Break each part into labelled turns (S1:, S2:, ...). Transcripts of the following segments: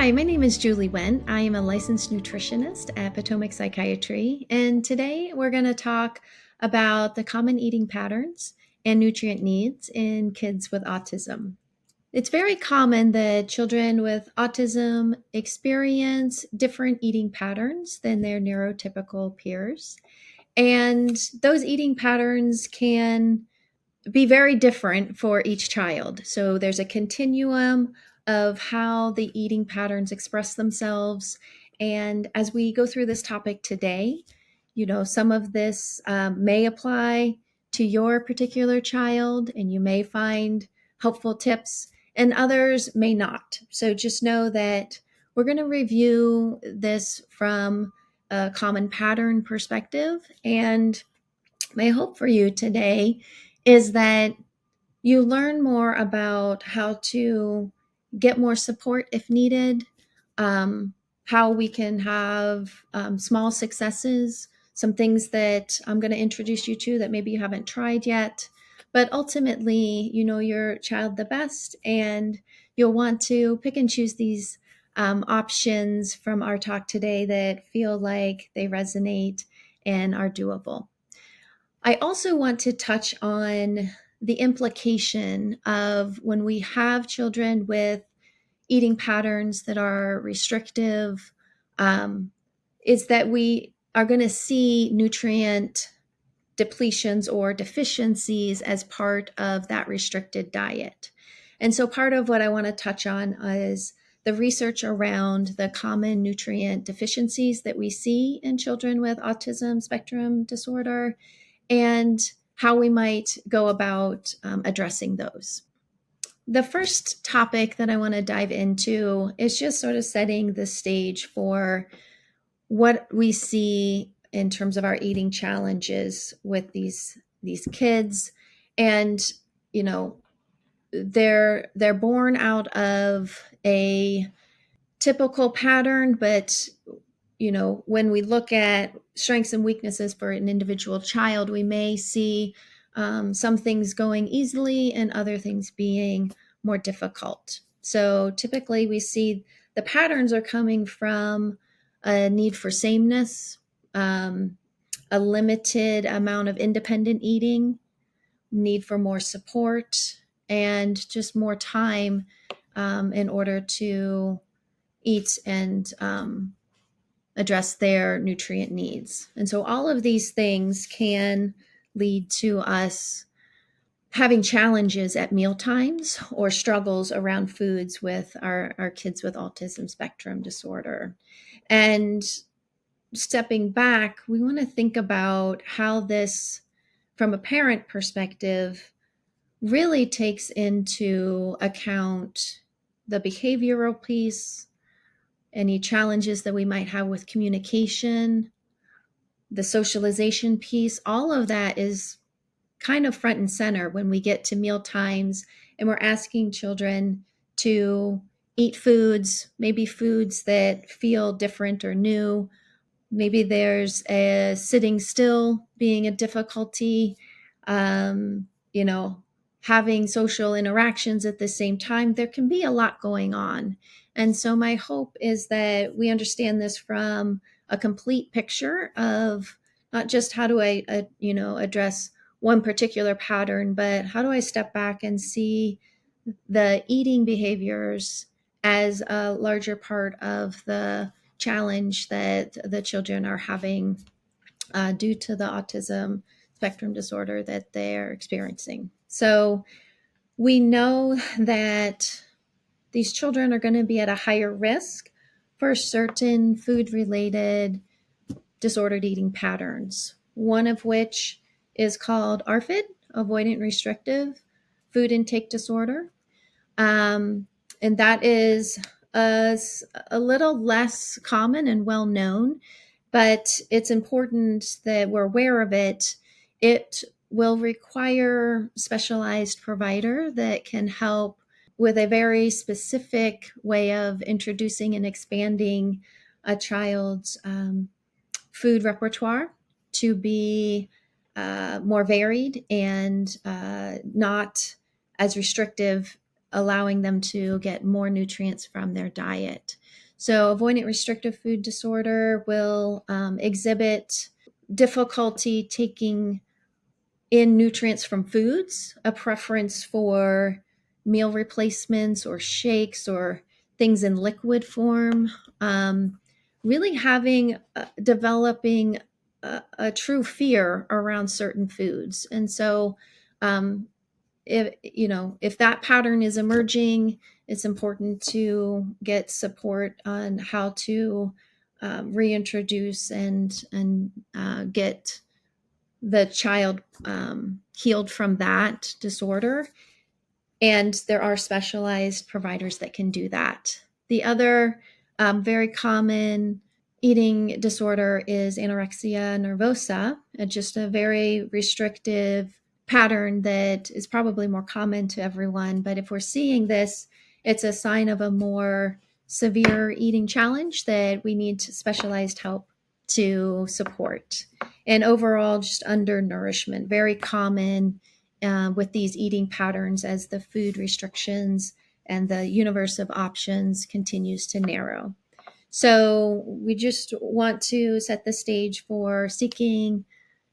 S1: Hi, my name is Julie Wen. I am a licensed nutritionist at Potomac Psychiatry, and today we're going to talk about the common eating patterns and nutrient needs in kids with autism. It's very common that children with autism experience different eating patterns than their neurotypical peers, and those eating patterns can be very different for each child. So there's a continuum of how the eating patterns express themselves. And as we go through this topic today, some of this may apply to your particular child, and you may find helpful tips, and others may not. So just know that we're going to review this from a common pattern perspective. And my hope for you today is that you learn more about how to get more support if needed, how we can have small successes, some things that I'm going to introduce you to that maybe you haven't tried yet. But ultimately, you know your child the best, and you'll want to pick and choose these options from our talk today that feel like they resonate and are doable. I also want to touch on the implication of when we have children with eating patterns that are restrictive, um, is that we are going to see nutrient depletions or deficiencies as part of that restricted diet. And so part of what I want to touch on is the research around the common nutrient deficiencies that we see in children with autism spectrum disorder and how we might go about addressing those. The first topic that I want to dive into is just sort of setting the stage for what we see in terms of our eating challenges with these kids. And you know they're born out of a typical pattern, but when we look at strengths and weaknesses for an individual child, we may see some things going easily and other things being more difficult. So typically we see the patterns are coming from a need for sameness, a limited amount of independent eating, need for more support, and just more time in order to eat and address their nutrient needs. And so all of these things can lead to us having challenges at meal times or struggles around foods with our kids with autism spectrum disorder. And stepping back, we want to think about how this, from a parent perspective, really takes into account the behavioral piece, any challenges that we might have with communication, the socialization piece. All of that is kind of front and center when we get to meal times and we're asking children to eat foods, maybe foods that feel different or new. Maybe there's a sitting still being a difficulty, um, you know, having social interactions at the same time. There can be a lot going on. And so my hope is that we understand this from a complete picture of not just how do I, address one particular pattern, but how do I step back and see the eating behaviors as a larger part of the challenge that the children are having due to the autism spectrum disorder that they're experiencing. So we know that these children are going to be at a higher risk for certain food-related disordered eating patterns, one of which is called ARFID, avoidant restrictive food intake disorder. And that is a little less common and well known, but it's important that we're aware of it. It will require specialized provider that can help with a very specific way of introducing and expanding a child's food repertoire to be more varied and not as restrictive allowing them to get more nutrients from their diet. So, avoidant restrictive food disorder will exhibit difficulty taking in nutrients from foods, a preference for meal replacements or shakes or things in liquid form, really developing a true fear around certain foods. And so, um, if that pattern is emerging, it's important to get support on how to reintroduce and get the child healed from that disorder. And there are specialized providers that can do that. The other very common eating disorder is anorexia nervosa, just a very restrictive pattern that is probably more common to everyone. But if we're seeing this, it's a sign of a more severe eating challenge that we need specialized help to support. And overall, just undernourishment, very common with these eating patterns as the food restrictions and the universe of options continues to narrow. So we just want to set the stage for seeking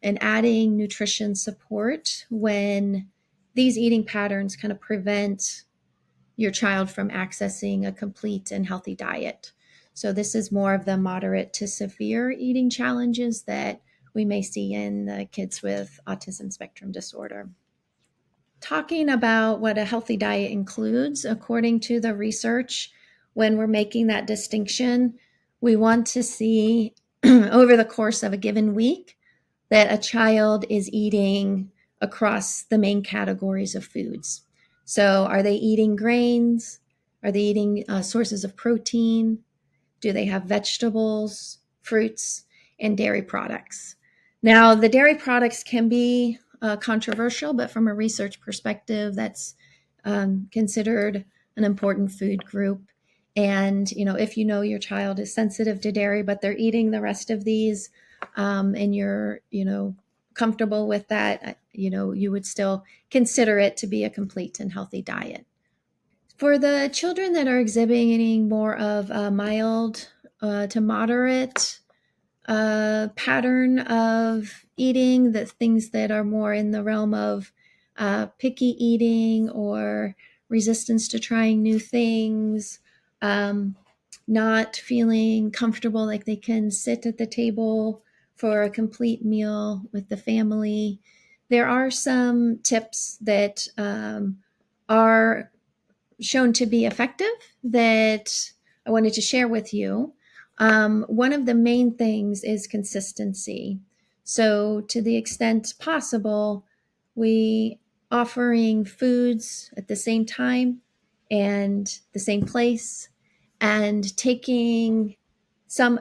S1: and adding nutrition support when these eating patterns kind of prevent your child from accessing a complete and healthy diet. So this is more of the moderate to severe eating challenges that we may see in the kids with autism spectrum disorder. Talking about what a healthy diet includes, according to the research, when we're making that distinction, we want to see over the course of a given week that a child is eating across the main categories of foods. So, are they eating grains? Are they eating sources of protein? Do they have vegetables, fruits, and dairy products? Now, the dairy products can be controversial, but from a research perspective, that's considered an important food group. And, if you know your child is sensitive to dairy, but they're eating the rest of these, and you're, comfortable with that, you would still consider it to be a complete and healthy diet. For the children that are exhibiting more of a mild to moderate pattern of eating, the things that are more in the realm of picky eating or resistance to trying new things, not feeling comfortable like they can sit at the table for a complete meal with the family. There are some tips that are shown to be effective that I wanted to share with you. One of the main things is consistency. So, to the extent possible, we offering foods at the same time and the same place, and taking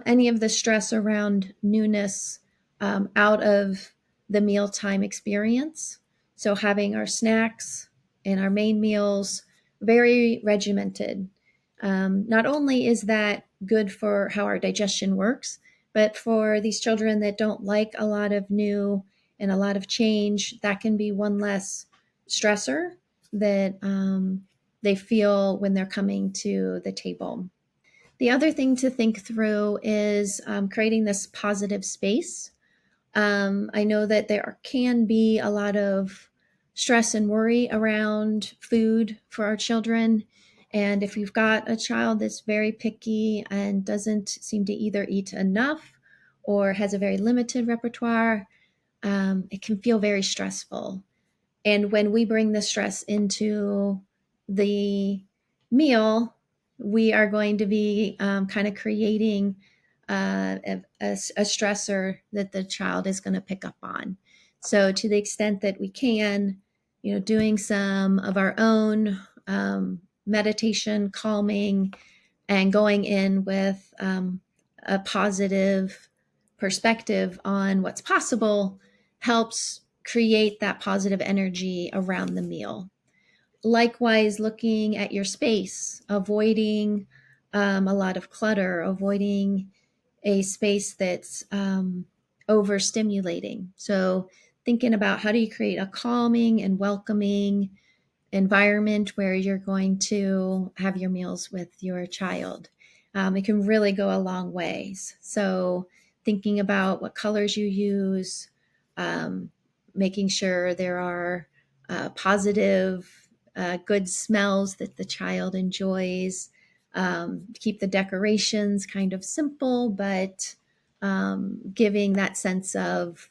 S1: any of the stress around newness out of the mealtime experience. So, having our snacks and our main meals very regimented. Not only is that good for how our digestion works, but for these children that don't like a lot of new and a lot of change, that can be one less stressor that they feel when they're coming to the table. The other thing to think through is creating this positive space. I know that there can be a lot of stress and worry around food for our children. And if you've got a child that's very picky and doesn't seem to either eat enough or has a very limited repertoire, it can feel very stressful. And when we bring the stress into the meal, we are going to be kind of creating a stressor that the child is going to pick up on. So, to the extent that we can, doing some of our own meditation, calming, and going in with a positive perspective on what's possible helps create that positive energy around the meal. Likewise, looking at your space, avoiding a lot of clutter, avoiding a space that's overstimulating. So, thinking about how do you create a calming and welcoming environment where you're going to have your meals with your child. It can really go a long ways. So, thinking about what colors you use, um, making sure there are positive, good smells that the child enjoys, keep the decorations kind of simple, but giving that sense of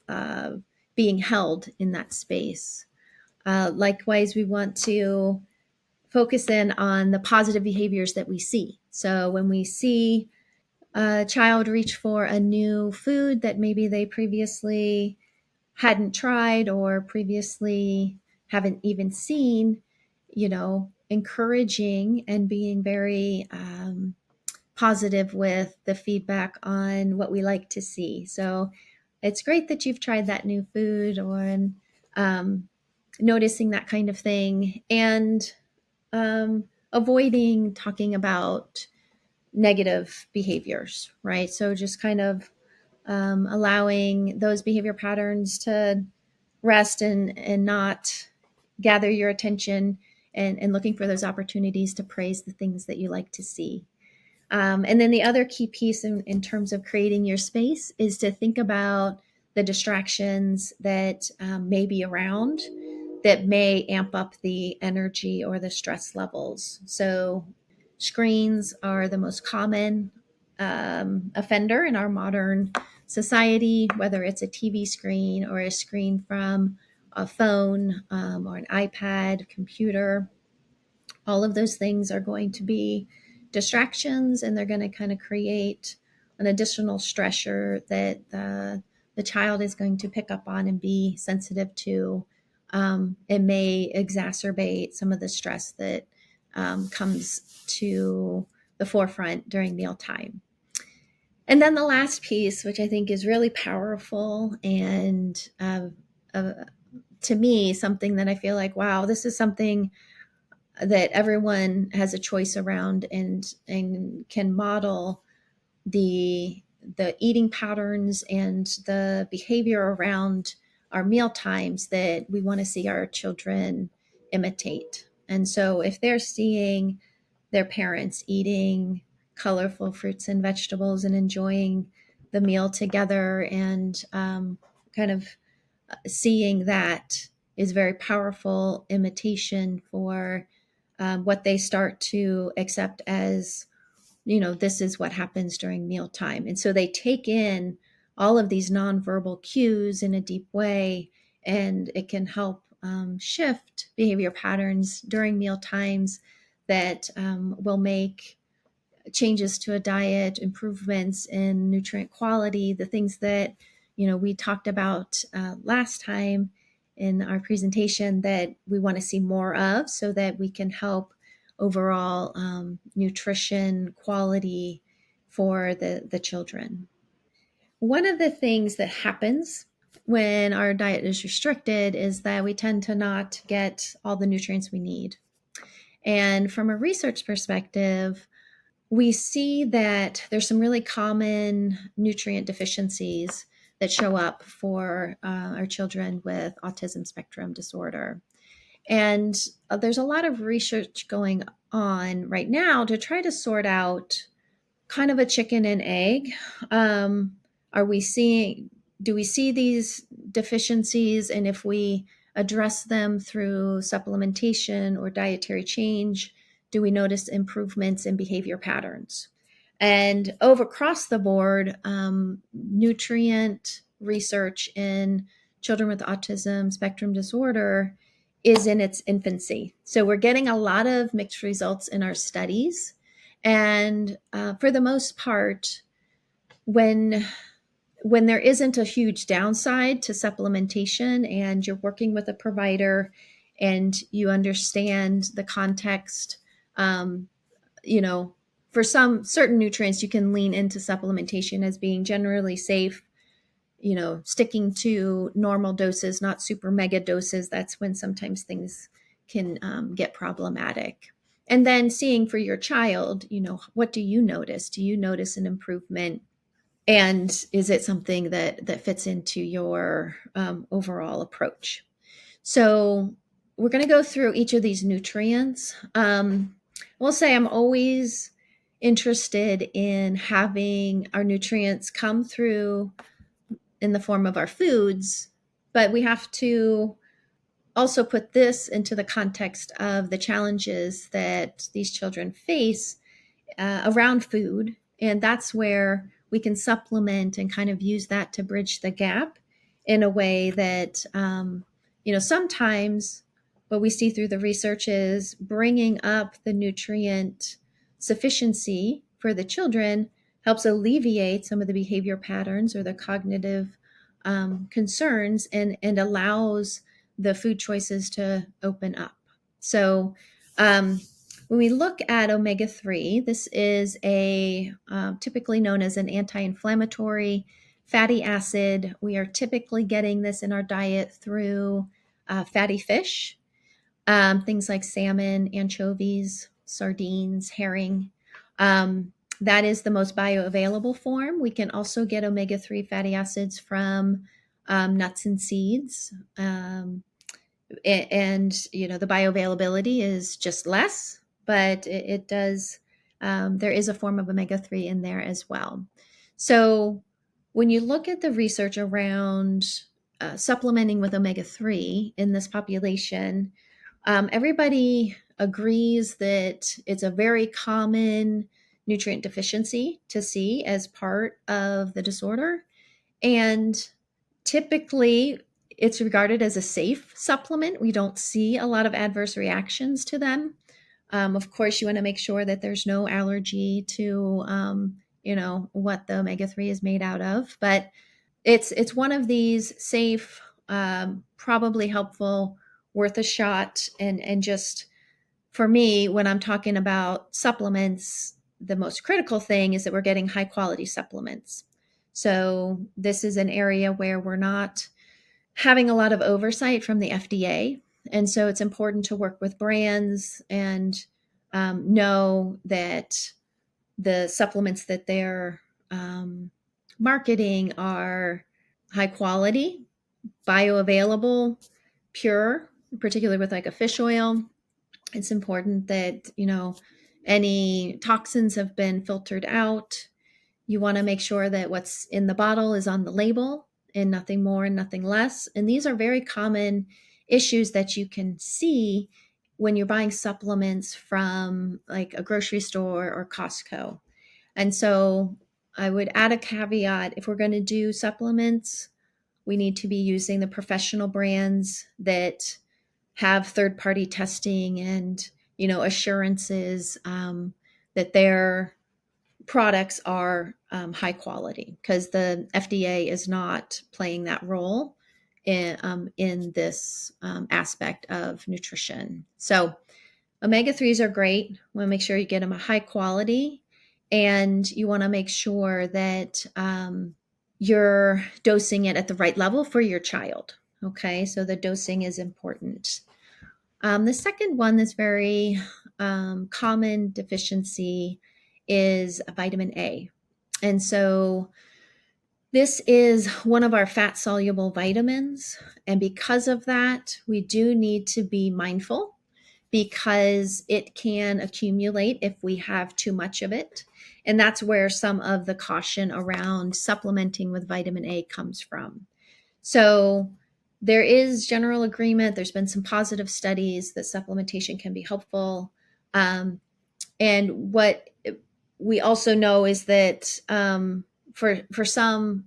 S1: being held in that space. Likewise, we want to focus in on the positive behaviors that we see. So when we see a child reach for a new food that maybe they previously hadn't tried or previously haven't even seen, encouraging and being very positive with the feedback on what we like to see. So it's great that you've tried that new food, or um, noticing that kind of thing, and um, avoiding talking about negative behaviors, right? So just kind of allowing those behavior patterns to rest and not gather your attention, and looking for those opportunities to praise the things that you like to see. And then the other key piece in terms of creating your space is to think about the distractions that may be around that may amp up the energy or the stress levels. So, screens are the most common offender in our modern society, whether it's a TV screen or a screen from a phone or an iPad, computer. All of those things are going to be distractions, and they're going to kind of create an additional stressor that the child is going to pick up on and be sensitive to. It may exacerbate some of the stress that comes to the forefront during mealtime. And then the last piece, which I think is really powerful, and uh, to me, something that I feel like, wow, this is something that everyone has a choice around, and can model the eating patterns and the behavior around our meal times that we want to see our children imitate. And so if they're seeing their parents eating colorful fruits and vegetables and enjoying the meal together, and kind of seeing that is very powerful imitation for what they start to accept as, this is what happens during mealtime. And so they take in all of these nonverbal cues in a deep way, and it can help shift behavior patterns during meal times that will make changes to a diet, improvements in nutrient quality, the things that we talked about last time in our presentation that we want to see more of, so that we can help overall nutrition quality for the children. One of the things that happens when our diet is restricted is that we tend to not get all the nutrients we need. And from a research perspective, we see that there's some really common nutrient deficiencies that show up for our children with autism spectrum disorder. And there's a lot of research going on right now to try to sort out kind of a chicken and egg. Are we seeing, do we see these deficiencies? And if we address them through supplementation or dietary change, do we notice improvements in behavior patterns? And over across the board, nutrient research in children with autism spectrum disorder is in its infancy. So we're getting a lot of mixed results in our studies. And for the most part, when there isn't a huge downside to supplementation, and you're working with a provider and you understand the context, um, you know, for some certain nutrients, you can lean into supplementation as being generally safe, sticking to normal doses, not super mega doses. That's when sometimes things can get problematic. And then seeing for your child, what do you notice? Do you notice an improvement? And is it something that fits into your overall approach? So we're going to go through each of these nutrients. We'll say I'm always interested in having our nutrients come through in the form of our foods, but we have to also put this into the context of the challenges that these children face around food. And that's where we can supplement and kind of use that to bridge the gap in a way that, sometimes what we see through the research is bringing up the nutrient sufficiency for the children helps alleviate some of the behavior patterns or the cognitive concerns and allows the food choices to open up. So, when we look at omega-3, this is a typically known as an anti-inflammatory fatty acid. We are typically getting this in our diet through fatty fish, things like salmon, anchovies, sardines, herring. That is the most bioavailable form. We can also get omega-3 fatty acids from nuts and seeds. And the bioavailability is just less, but it does there is a form of omega-3 in there as well. So when you look at the research around supplementing with omega-3 in this population, everybody agrees that it's a very common nutrient deficiency to see as part of the disorder, and typically it's regarded as a safe supplement. We don't see a lot of adverse reactions to them. Of course, you want to make sure that there's no allergy to, what the omega-3 is made out of. But it's one of these safe, probably helpful, worth a shot. And just for me, when I'm talking about supplements, the most critical thing is that we're getting high quality supplements. So this is an area where we're not having a lot of oversight from the FDA. And so it's important to work with brands and know that the supplements that they're marketing are high quality, bioavailable, pure, particularly with like a fish oil. It's important that, any toxins have been filtered out. You want to make sure that what's in the bottle is on the label and nothing more and nothing less. And these are very common issues that you can see when you're buying supplements from like a grocery store or Costco. And so I would add a caveat: if we're going to do supplements, we need to be using the professional brands that have third-party testing and, assurances that their products are high quality, because the FDA is not playing that role in this aspect of nutrition. So omega-3s are great. You want to make sure you get them a high quality, and you want to make sure that you're dosing it at the right level for your child. Okay, so the dosing is important. The second one that's very common deficiency is vitamin A. And so this is one of our fat-soluble vitamins. And because of that, we do need to be mindful, because it can accumulate if we have too much of it. And that's where some of the caution around supplementing with vitamin A comes from. So there is general agreement. There's been some positive studies that supplementation can be helpful. And what we also know is that for some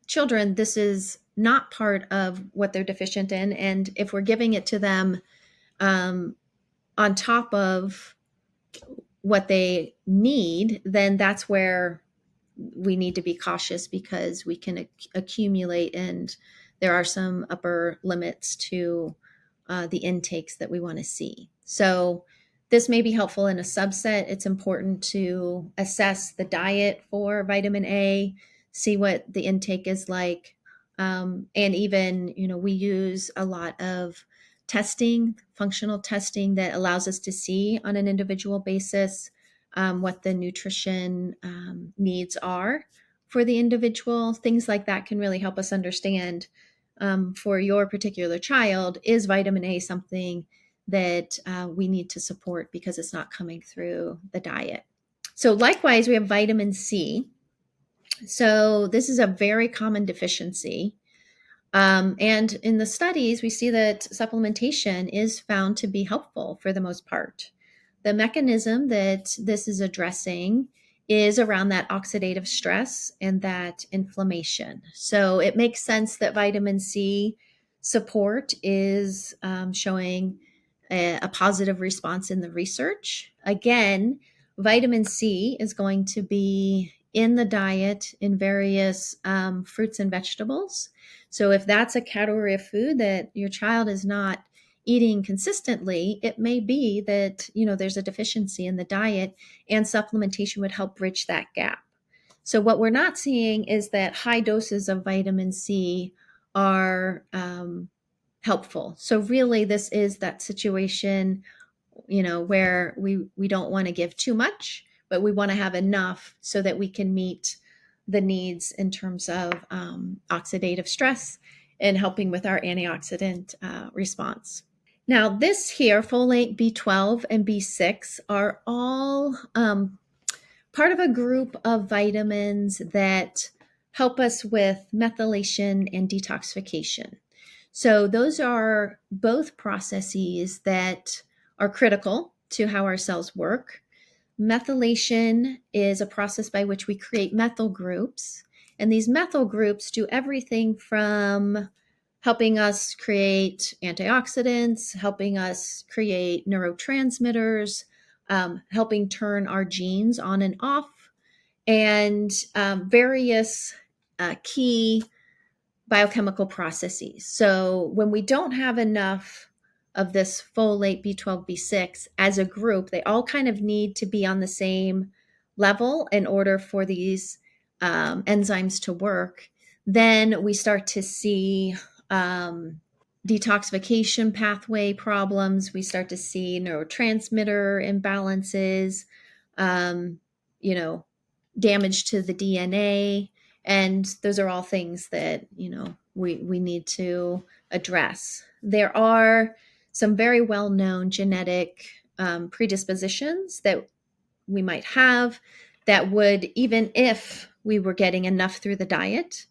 S1: children, this is not part of what they're deficient in. And if we're giving it to them on top of what they need, then that's where we need to be cautious, because we can accumulate, and there are some upper limits to the intakes that we want to see. So this may be helpful in a subset. It's important to assess the diet for vitamin A, see what the intake is like. And even, we use a lot of testing, functional testing, that allows us to see on an individual basis what the nutrition needs are for the individual. Things like that can really help us understand for your particular child, is vitamin A something that we need to support because it's not coming through the diet? So likewise, we have vitamin C. So this is a very common deficiency. And in the studies, we see that supplementation is found to be helpful for the most part. The mechanism that this is addressing is around that oxidative stress and that inflammation. So it makes sense that vitamin C support is showing a positive response in the research. Again, vitamin C is going to be in the diet in various fruits and vegetables. So if that's a category of food that your child is not eating consistently, it may be that, there's a deficiency in the diet, and supplementation would help bridge that gap. So what we're not seeing is that high doses of vitamin C are helpful. So really, this is that situation, where we don't want to give too much, but we want to have enough so that we can meet the needs in terms of oxidative stress and helping with our antioxidant response. Now, this here, folate, B12, and B6 are all part of a group of vitamins that help us with methylation and detoxification. So those are both processes that are critical to how our cells work. Methylation is a process by which we create methyl groups, and these methyl groups do everything from helping us create antioxidants, helping us create neurotransmitters, helping turn our genes on and off, and various key biochemical processes. So when we don't have enough of this folate, B12, B6 as a group, they all kind of need to be on the same level in order for these enzymes to work. Then we start to see detoxification pathway problems. We start to see neurotransmitter imbalances, um, you know, damage to the DNA. And those are all things that, we need to address. There are some very well-known genetic predispositions that we might have that would, even if we were getting enough through the diet,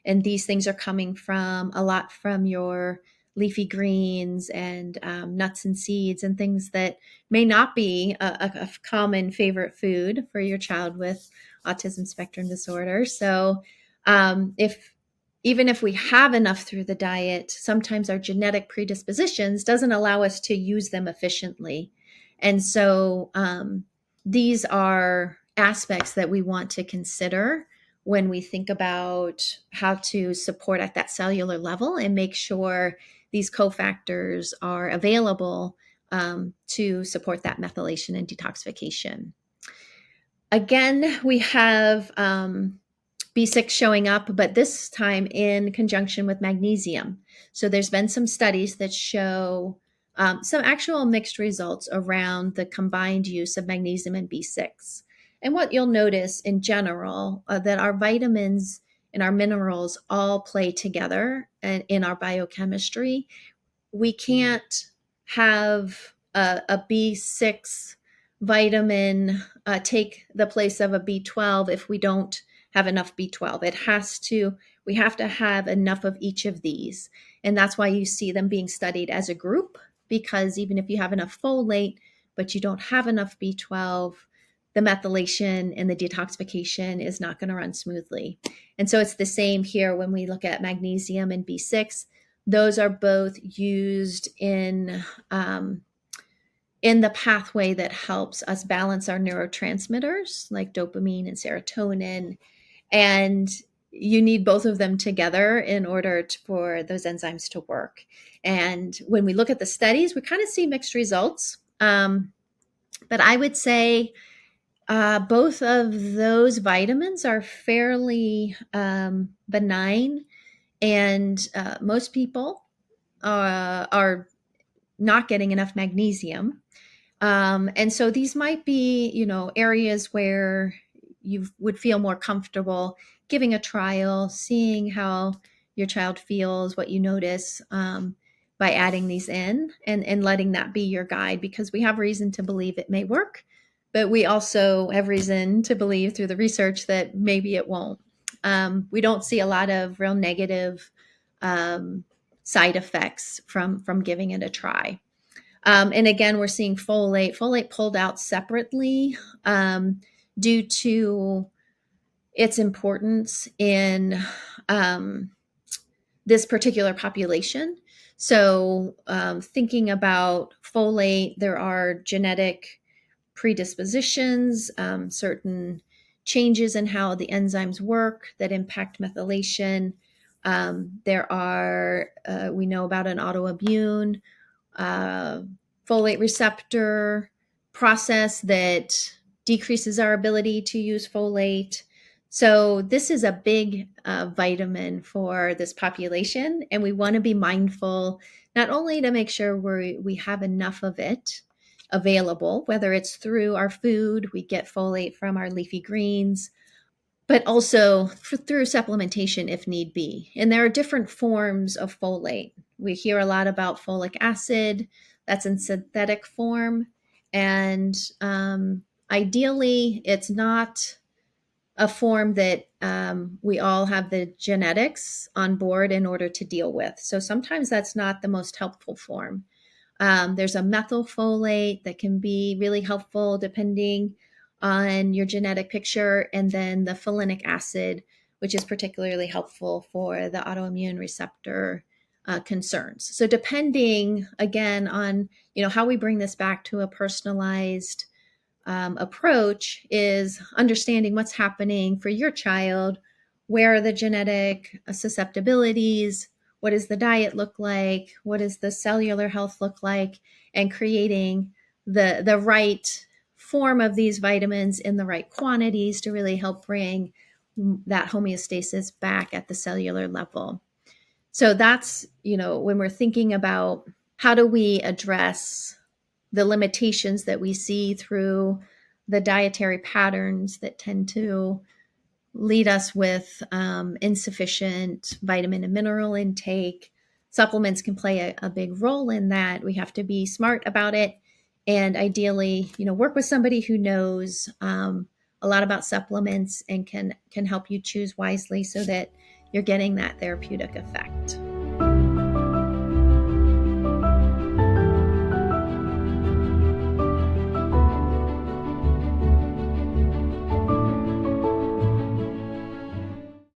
S1: and these things are coming from a lot from your leafy greens and nuts and seeds and things that may not be a common favorite food for your child with autism spectrum disorder. So if even if we have enough through the diet, sometimes our genetic predispositions doesn't allow us to use them efficiently. And so these are aspects that we want to consider when we think about how to support at that cellular level and make sure these cofactors are available to support that methylation and detoxification. Again, we have B6 showing up, but this time in conjunction with magnesium. So there's been some studies that show some actual mixed results around the combined use of magnesium and B6. And what you'll notice in general that our vitamins and our minerals all play together in our biochemistry. We can't have a B6 vitamin take the place of a B12 if we don't have enough B12. We have to have enough of each of these. And that's why you see them being studied as a group, because even if you have enough folate, but you don't have enough B12, the methylation and the detoxification is not going to run smoothly. And so it's the same here when we look at magnesium and B6. Those are both used in the pathway that helps us balance our neurotransmitters like dopamine and serotonin. And you need both of them together in order for those enzymes to work. And when we look at the studies, we kind of see mixed results. But I would say both of those vitamins are fairly benign, and most people are not getting enough magnesium. And so these might be, areas where you would feel more comfortable giving a trial, seeing how your child feels, what you notice, by adding these in, and letting that be your guide, because we have reason to believe it may work, but we also have reason to believe through the research that maybe it won't. We don't see a lot of real negative um, side effects from giving it a try. And again, we're seeing folate pulled out separately due to its importance in this particular population. So, thinking about folate, there are genetic predispositions, certain changes in how the enzymes work that impact methylation. There are, we know about an autoimmune uh, folate receptor process that decreases our ability to use folate. So, this is a big vitamin for this population, and we want to be mindful not only to make sure we have enough of it available, whether it's through our food, we get folate from our leafy greens, but also through supplementation if need be. And there are different forms of folate. We hear a lot about folic acid, that's in synthetic form. And ideally, it's not a form that we all have the genetics on board in order to deal with. So sometimes that's not the most helpful form. There's a methylfolate that can be really helpful depending on your genetic picture, and then the folinic acid, which is particularly helpful for the autoimmune receptor concerns. So depending again on how we bring this back to a personalized approach is understanding what's happening for your child. Where are the genetic susceptibilities? What does the diet look like? What does the cellular health look like? And creating the right form of these vitamins in the right quantities to really help bring that homeostasis back at the cellular level. So that's, when we're thinking about how do we address the limitations that we see through the dietary patterns that tend to lead us with insufficient vitamin and mineral intake. Supplements can play a big role in that. We have to be smart about it, and ideally, work with somebody who knows a lot about supplements and can help you choose wisely so that you're getting that therapeutic effect.